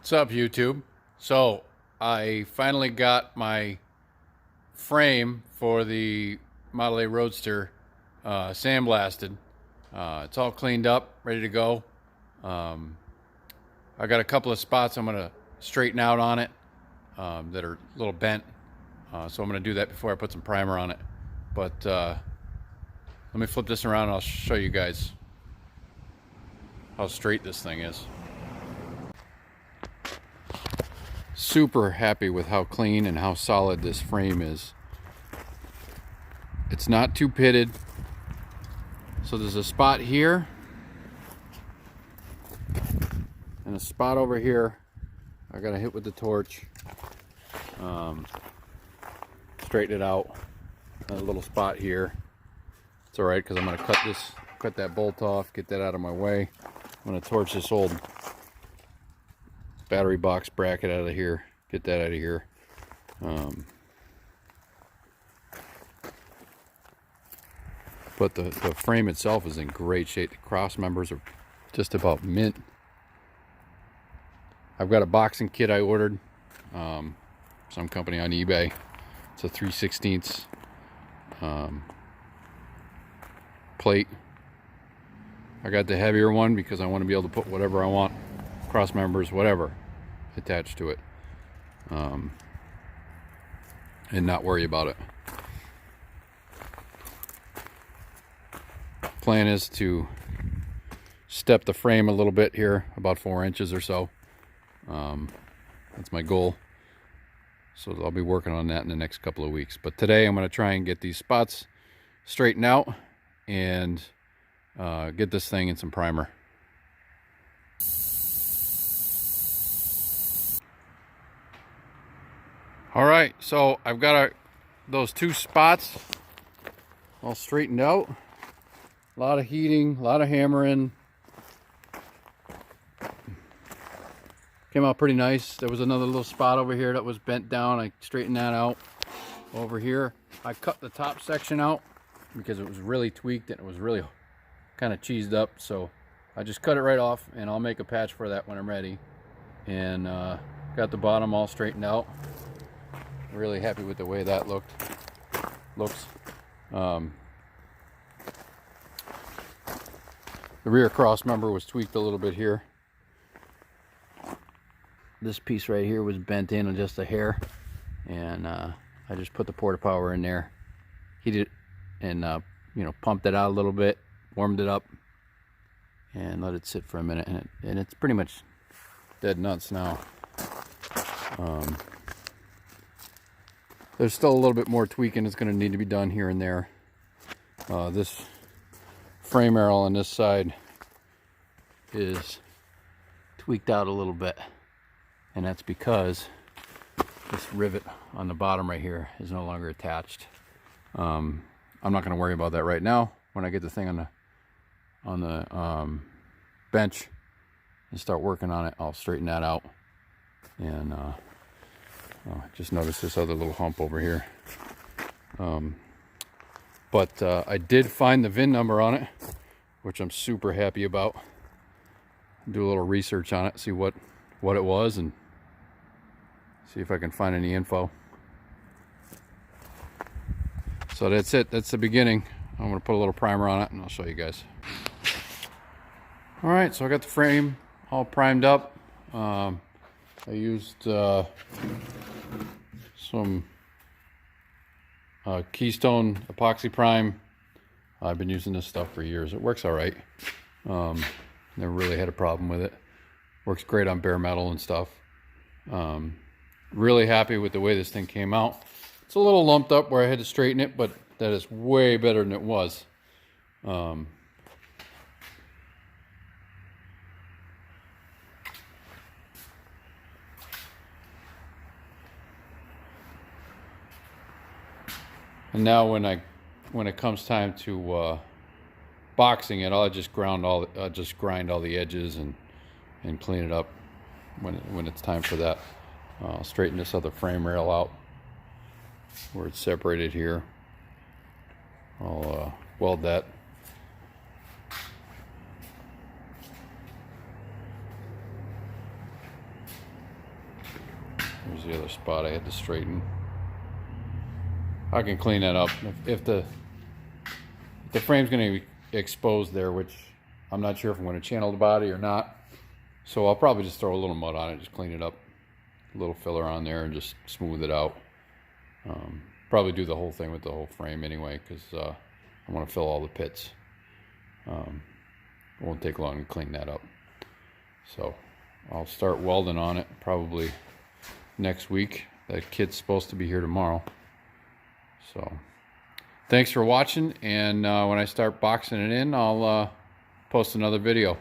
What's up, YouTube? So I finally got my frame for the Model A Roadster sandblasted. It's all cleaned up, ready to go. I got a couple of spots I'm gonna straighten out on it that are a little bent, so I'm gonna do that before I put some primer on it. But let me flip this around and I'll show you guys how straight this thing is. Super happy with how clean and how solid this frame is. It's not too pitted. So there's a spot here and a spot over here I gotta hit with the torch, straighten it out. A little spot here. It's alright because I'm gonna cut that bolt off, get that out of my way. I'm gonna torch this old battery box bracket out of here, get that out of here. But the frame itself is in great shape. The cross members are just about mint. I've got a boxing kit I ordered, some company on eBay. It's a 3/16 plate. I got the heavier one because I want to be able to put whatever I want, cross members, whatever, attached to it, and not worry about it. Plan is to step the frame a little bit here, about 4 inches or so. That's my goal. So I'll be working on that in the next couple of weeks. But today I'm going to try and get these spots straightened out and get this thing in some primer. Alright, so I've got those 2 spots all straightened out. A lot of heating, a lot of hammering. Came out pretty nice. There was another little spot over here that was bent down. I straightened that out. Over here, I cut the top section out because it was really tweaked and it was really kind of cheesed up. So I just cut it right off and I'll make a patch for that when I'm ready. And got the bottom all straightened out. Really happy with the way that looks. The rear cross member was tweaked a little bit here. This piece right here was bent in just a hair, and I just put the porta power in there, heated it, and pumped it out a little bit, warmed it up, and let it sit for a minute, and it's pretty much dead nuts now. There's still a little bit more tweaking that's going to need to be done here and there. This frame rail on this side is tweaked out a little bit, and that's because this rivet on the bottom right here is no longer attached. I'm not going to worry about that right now. When I get the thing on the bench and start working on it, I'll straighten that out. And just noticed this other little hump over here. But I did find the VIN number on it, which I'm super happy about. Do a little research on it, see what it was, and see if I can find any info. So that's it. That's the beginning. I'm going to put a little primer on it and I'll show you guys. Alright, so I got the frame all primed up. I used some Keystone epoxy prime. I've been using this stuff for years. It works all right. Never really had a problem with it. Works great on bare metal and stuff. Really happy with the way this thing came out. It's a little lumped up where I had to straighten it, but that is way better than it was. And now when it comes time to boxing it, I'll just grind all the edges and clean it up when it's time for that. I'll straighten this other frame rail out where it's separated here. I'll weld that. the other spot I had to straighten. I can clean that up. If the frame's going to be exposed there, which I'm not sure if I'm going to channel the body or not, so I'll probably just throw a little mud on it, just clean it up, a little filler on there, and just smooth it out. Probably do the whole thing with the whole frame anyway, because I want to fill all the pits. It won't take long to clean that up. So I'll start welding on it probably next week. That kid's supposed to be here tomorrow. So thanks for watching, and when I start boxing it in, I'll post another video.